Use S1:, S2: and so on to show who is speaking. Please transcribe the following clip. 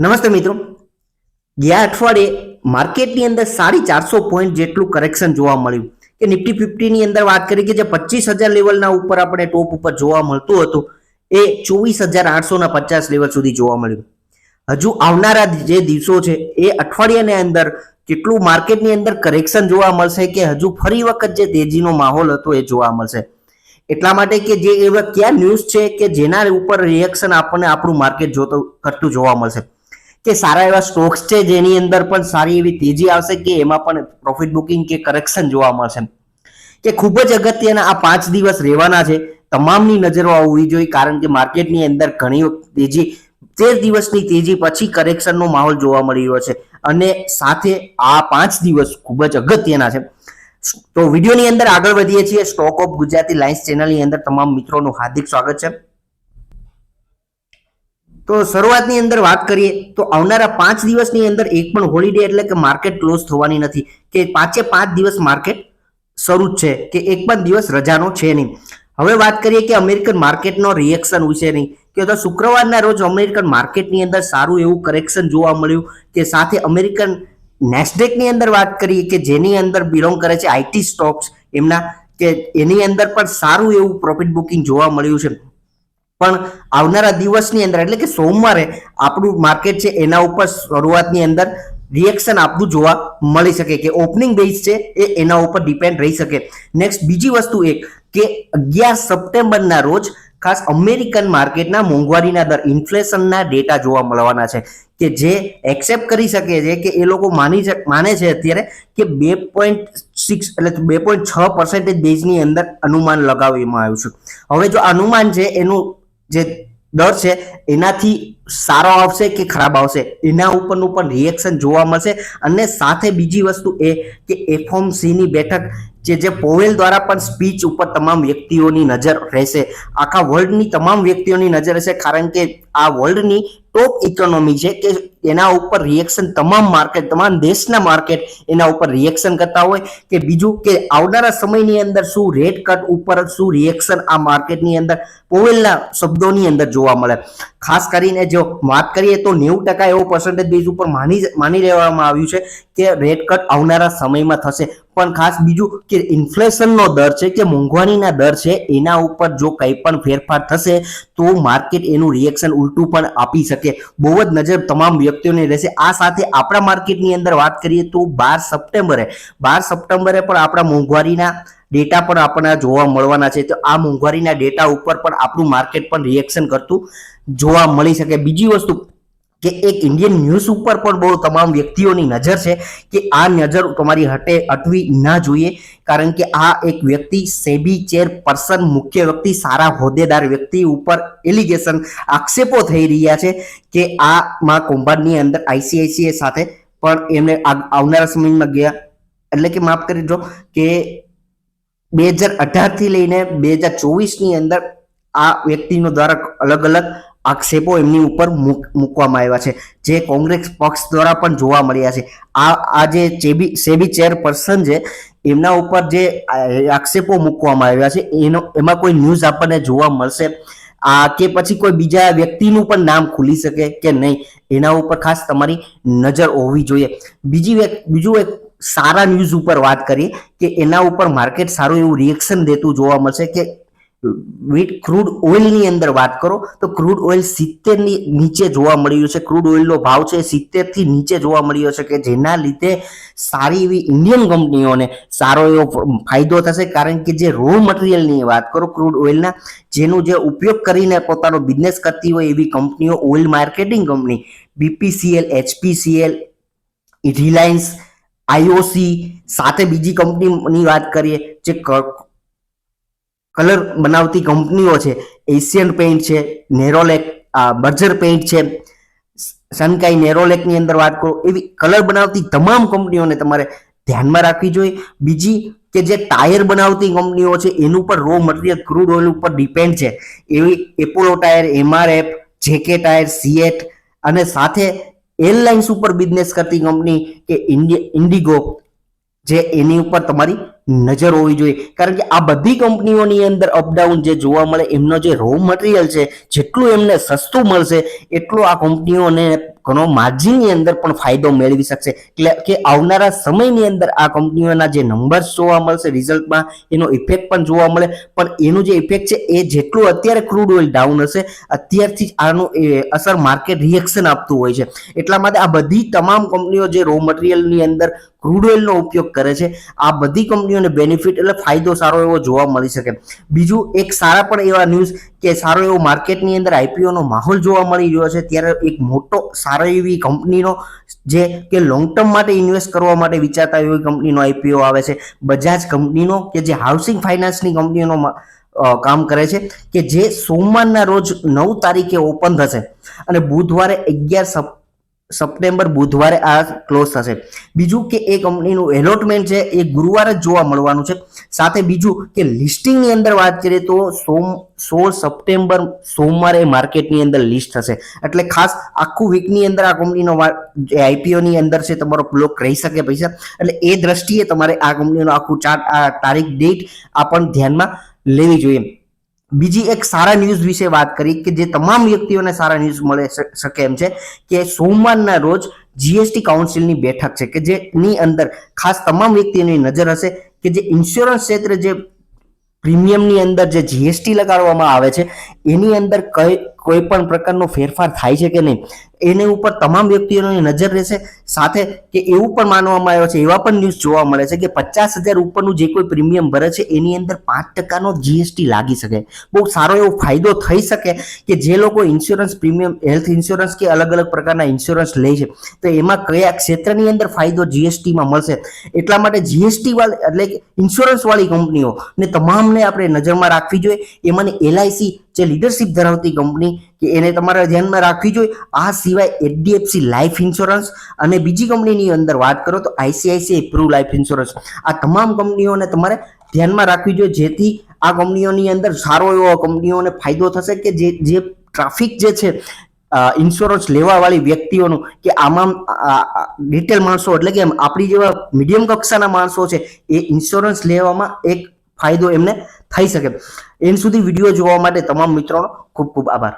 S1: નમસ્તે મિત્રો, ગયા અઠવાડિયે માર્કેટની અંદર 450 પોઈન્ટ જેટલું કરેક્શન જોવા મળ્યું કે નિફ્ટી 50 ની અંદર વાત કરી કે જે 25,000 લેવલના ઉપર આપણે ટોપ ઉપર જોવા મળતું હતું એ 24,850 લેવલ સુધી જોવા મળ્યું. હજુ આવનારા જે દિવસો છે એ અઠવાડિયાની અંદર કેટલું માર્કેટની અંદર કરેક્શન જોવા મળશે કે હજુ ફરી વખત જે તેજીનો માહોલ હતો એ જોવા મળશે. એટલા માટે કે જે એવા કયા ન્યૂઝ છે કે જેના ઉપર રિએક્શન આપણને આપણું માર્કેટ કરતું જોવા મળશે, કે સારા એવા સ્ટોક્સ છે જેની અંદર પણ સારી એવી તેજી આવશે કે એમાં પણ પ્રોફિટ બુકિંગ કે કરેક્શન જોવા મળશે, કે ખૂબ જ અગત્યના આ 5 દિવસ રહેવાના છે. તમામની નજરો હોવી જોઈએ કારણ કે માર્કેટની અંદર ઘણી તેજી 13 દિવસની તેજી પછી કરેક્શનનો માહોલ જોવા મળી રહ્યો છે અને સાથે આ 5 દિવસ ખૂબ જ અગત્યના છે. તો વિડીયોની અંદર આગળ વધીએ છીએ. સ્ટોક ઓફ ગુજરાતી લાઇન્સ ચેનલની અંદર તમામ મિત્રોનું હાર્દિક સ્વાગત છે. તો શરૂઆતની અંદર વાત કરીએ તો આવનારા 5 દિવસની અંદર એક પણ હોલિડે એટલે કે માર્કેટ ક્લોઝ થવાની નથી, કે 5 દિવસ માર્કેટ શરૂ જ છે, કે એક પણ દિવસ રજાનો છે નહીં. હવે વાત કરીએ કે અમેરિકન માર્કેટનો રિએક્શન વિશેની, કે તો શુક્રવારના રોજ અમેરિકન માર્કેટની અંદર સારું એવું કરેક્શન જોવા મળ્યું, કે સાથે અમેરિકન નેસ્ડેકની અંદર વાત કરીએ કે જેની અંદર બિલોંગ કરે છે આઈટી સ્ટોક્સ એમના, કે એની અંદર પણ સારું એવું પ્રોફિટ બુકિંગ જોવા મળ્યું છે. પણ આવનારા દિવસની અંદર એટલે કે સોમવારે આપણું માર્કેટ છે એના ઉપર શરૂઆતની અંદર રિએક્શન આપતું જોવા મળી શકે, કે ઓપનિંગ બેઝ છે એ એના ઉપર ડિપેન્ડ રહી શકે. નેક્સ્ટ બીજી વસ્તુ એક કે 11 સપ્ટેમ્બરના રોજ ખાસ અમેરિકન માર્કેટના મોંઘવારીના દર ઇન્ફ્લેશનના ડેટા જોવા મળવાના છે, કે જે એક્સેપ્ટ કરી શકે છે કે એ લોકો માને છે અત્યારે કે 2.6 એટલે 2.6% બેઝની અંદર અનુમાન લગાવવામાં આવ્યું છે. હવે જો અનુમાન છે એનું જે દર છે એનાથી સારો આવશે કે ખરાબ આવશે એના ઉપરનું પણ રિએક્શન જોવા મળશે. અને સાથે બીજી વસ્તુ એ કે એફઓએમસીની બેઠક જે પોવેલ દ્વારા પણ સ્પીચ ઉપર તમામ વ્યક્તિઓની નજર રહેશે, આખા વર્લ્ડની તમામ વ્યક્તિઓની નજર રહેશે, કારણ કે આ વર્લ્ડની ટોપ ઇકોનોમી છે કે એના ઉપર રિએક્શન તમામ દેશના માર્કેટ એના ઉપર રિએક્શન કરતા હોય. કે બીજું કે આવનારા સમયની અંદર શું રેટ કટ ઉપર શું રિએક્શન આ માર્કેટની અંદર પોવેલના શબ્દોની અંદર જોવા મળે. ખાસ કરીને જો વાત કરીએ તો 90% એવો પર્સન્ટેજ બેઝ ઉપર માની લેવામાં આવ્યું છે કે રેટ કટ આવનારા સમયમાં થશે. પણ ખાસ બીજું કે ઇન્ફ્લેશનનો દર છે કે મોંઘવારીના દર છે એના ઉપર જો કંઈ પણ ફેરફાર થશે તો માર્કેટ એનું રિએક્શન ઉલટું પણ આપી શકે. બહુ જ નજર તમામ વ્યક્તિઓની રહેશે. આ સાથે આપણા માર્કેટની અંદર વાત કરીએ તો 12 સપ્ટેમ્બરે પણ આપણા મોંઘવારીના ડેટા પણ આપણને જોવા મળવાના છે. તો આ મોંઘવારીના ડેટા ઉપર પણ આપણું માર્કેટ પણ રિએક્શન કરતું જોવા મળી શકે. બીજી વસ્તુ કે એક ઇન્ડિયન ન્યૂઝ ઉપર પણ બહુ તમામ વ્યક્તિઓની નજર છે, કે આ નજર તમારી હટવી ના જોઈએ, કારણ કે આ એક વ્યક્તિ સેબી ચેરપર્સન મુખ્ય વ્યક્તિ સારા હોદ્દેદાર વ્યક્તિ ઉપર એલિગેશન આક્ષેપો થઈ રહ્યા છે કે આમાં કૌભાંડની અંદર આઈસીઆઈસીઆઈ સાથે પણ એમને આવનારા સમયમાં ગયા એટલે કે માફ કરી દો કે 2018 થી લઈને 2024ની અંદર આ વ્યક્તિનો દ્વારા અલગ અલગ આક્ષેપો એમની ઉપર મૂકવામાં આવ્યા છે, જે કોંગ્રેસ પક્ષ દ્વારા પણ જોવા મળ્યા છે. આ જે સેબી ચેરપર્સન છે એમના ઉપર જે આક્ષેપો મૂકવામાં આવ્યા છે એમાં કોઈ ન્યૂઝ આપણને જોવા મળશે કે પછી કોઈ બીજા વ્યક્તિનું પણ નામ ખુલી શકે કે નહીં, એના ઉપર ખાસ તમારી નજર હોવી જોઈએ. બીજું એક સારા ન્યૂઝ ઉપર વાત કરીએ કે એના ઉપર માર્કેટ સારું એવું રિએક્શન દેતું જોવા મળશે, કે ક્રૂડ ઓઇલની અંદર વાત કરો તો ક્રૂડ ઓઇલ 70 ની નીચે જોવા મળ્યું છે. ક્રૂડ ઓઇલનો ભાવ છે 70 થી નીચે જોવા મળ્યો છે, કે જેના લીધે સારી એવી ઇન્ડિયન કંપનીઓને સારો એવો ફાયદો થશે, કારણ કે જે રો મટીરિયલની વાત કરો ક્રૂડ ઓઇલના જેનો જે ઉપયોગ કરીને પોતાનો બિઝનેસ કરતી હોય એવી કંપનીઓ, oil marketing company BPCL, HPCL, Reliance, IOC, સાથે બીજી કંપનીની વાત કરીએ જે કલર બનાવતી કંપનીઓ છે, એશિયન પેઇન્ટ છે, નેરોલેક, બર્જર પેઇન્ટ છે, સનકાઈ નેરોલેકની અંદર વાત કરો, એવી કલર બનાવતી તમામ કંપનીઓને તમારે ધ્યાનમાં રાખવી જોઈએ. બીજી કે જે ટાયર બનાવતી કંપનીઓ છે એનું પણ રો મટીરિયલ ક્રૂડ ઓઇલ ઉપર ડિપેન્ડ છે, એવી એપોલો ટાયર, એમઆરએફ, જેકે ટાયર, સીએટ, અને સાથે એરલાઇન્સ ઉપર બિઝનેસ કરતી કંપની કે ઇન્ડિગો, જે એની ઉપર તમારી નજર હોવી જોઈએ, કારણ કે આ બધી કંપનીઓની અંદર અપડાઉન જે જોવા મળે એમનો જે રો મટીરિયલ છે જેટલું એમને સસ્તું મળશે એટલું આ કંપનીઓને ઘણો માર્જિનની અંદર પણ ફાયદો મેળવી શકશે. એટલે કે આવનારા સમયની અંદર આ કંપનીઓના જે નંબર્સ જોવા મળશે રિઝલ્ટમાં એનો ઇફેક્ટ પણ જોવા મળે, પણ એનું જે ઇફેક્ટ છે એ જેટલું અત્યારે ક્રૂડ ઓઇલ ડાઉન હશે અત્યારથી જ આનું અસર માર્કેટ રિએક્શન આપતું હોય છે. એટલા માટે આ બધી તમામ કંપનીઓ જે રો મટીરિયલની અંદર ક્રૂડ ઓઇલનો ઉપયોગ કરે છે આ બધી કંપનીઓને બેનિફિટ એટલે ફાયદો સારો એવો જોવા મળી શકે. બીજું એક સારા પણ એવા ન્યૂઝ કે સારો એવો માર્કેટની અંદર આઈપીઓનો માહોલ જોવા મળી રહ્યો છે, ત્યારે એક મોટો સારો એવી કંપનીનો જે કે લોંગ ટર્મ માટે ઇન્વેસ્ટ કરવા માટે વિચારતા એવી કંપનીનો આઈપીઓ આવે છે. બજાજ કંપનીનો કે જે હાઉસિંગ ફાઇનાન્સની કંપનીનો કામ કરે છે, કે જે સોમવારના રોજ 9 તારીખે ઓપન થશે અને બુધવારે 11 સપ્ટેમ્બર બુધવારે આ ક્લોઝ થશે. બીજું કે એ કંપનીનું એલોટમેન્ટ છે એ ગુરુવારે જ જોવા મળવાનું છે. સાથે બીજું કે લિસ્ટિંગની અંદર વાત કરીએ તો 16 સપ્ટેમ્બર સોમવારે માર્કેટની અંદર લિસ્ટ થશે. એટલે ખાસ આખું વીકની અંદર આ કંપનીનો આઈપીઓની અંદર છે તમારો બ્લોક રહી શકે પૈસા. એટલે એ દ્રષ્ટિએ તમારે આ કંપનીનો આખું ચાર્ટ, આ તારીખ, ડેટ આ પણ ધ્યાનમાં લેવી જોઈએ. બીજી એક સારા ન્યૂઝ વિશે વાત કરી કે જે તમામ વ્યક્તિઓને સારા ન્યૂઝ મળે શકે એમ છે કે સોમવારના રોજ જીએસટી કાઉન્સિલની બેઠક છે કે જેની અંદર ખાસ તમામ વ્યક્તિઓની નજર હશે કે જે ઇન્સ્યોરન્સ ક્ષેત્રે જે પ્રીમિયમની અંદર જે જીએસટી લગાડવામાં આવે છે એની અંદર કોઈ પણ પ્રકારનો ફેરફાર થાય છે કે નહીં એની ઉપર તમામ વ્યક્તિઓની નજર રહેશે. સાથે કે એવું પણ માનવામાં આવ્યો છે, એવા પણ ન્યૂઝ જોવા મળે છે કે 50,000 ઉપરનું જે કોઈ પ્રીમિયમ ભરે છે એની અંદર 5% જીએસટી લાગી શકે. બહુ સારો એવો ફાયદો થઈ શકે કે જે લોકો ઇન્સ્યોરન્સ પ્રીમિયમ, હેલ્થ ઇન્સ્યોરન્સ કે અલગ અલગ પ્રકારના ઇન્સ્યોરન્સ લે છે તો એમાં કયા ક્ષેત્રની અંદર ફાયદો જીએસટીમાં મળશે. એટલા માટે જીએસટી વાળી એટલે કે ઇન્સ્યોરન્સ વાળી કંપનીઓ ને તમામને આપણે નજરમાં રાખવી જોઈએ. એમાંની એલઆઈસી જે લીડરશિપ ધરાવતી કંપની કે એને તમારે ધ્યાનમાં રાખવી જોઈએ. આ સિવાય એચડીએફસી લાઈફ ઇન્સ્યોરન્સ અને બીજી કંપનીની અંદર વાત કરો તો આઈસીઆઈસીઆઈ પ્રૂ લાઈફ ઇન્સ્યોરન્સ, આ તમામ કંપનીઓને તમારે ધ્યાનમાં રાખવી જોઈએ જેથી આ કંપનીઓની અંદર સારો એવો કંપનીઓને ફાયદો થશે કે જે ટ્રાફિક જે છે ઇન્સ્યોરન્સ લેવા વાળી વ્યક્તિઓનું કે આમાં ડિટેલ માણસો એટલે કે આપણી જેવા મીડિયમ કક્ષાના માણસો છે એ ઇન્સ્યોરન્સ લેવામાં એક ફાયદો એમને થઈ શકે. એન સુધી વિડીયો જોવા માટે તમામ મિત્રોનો ખૂબ ખૂબ આભાર.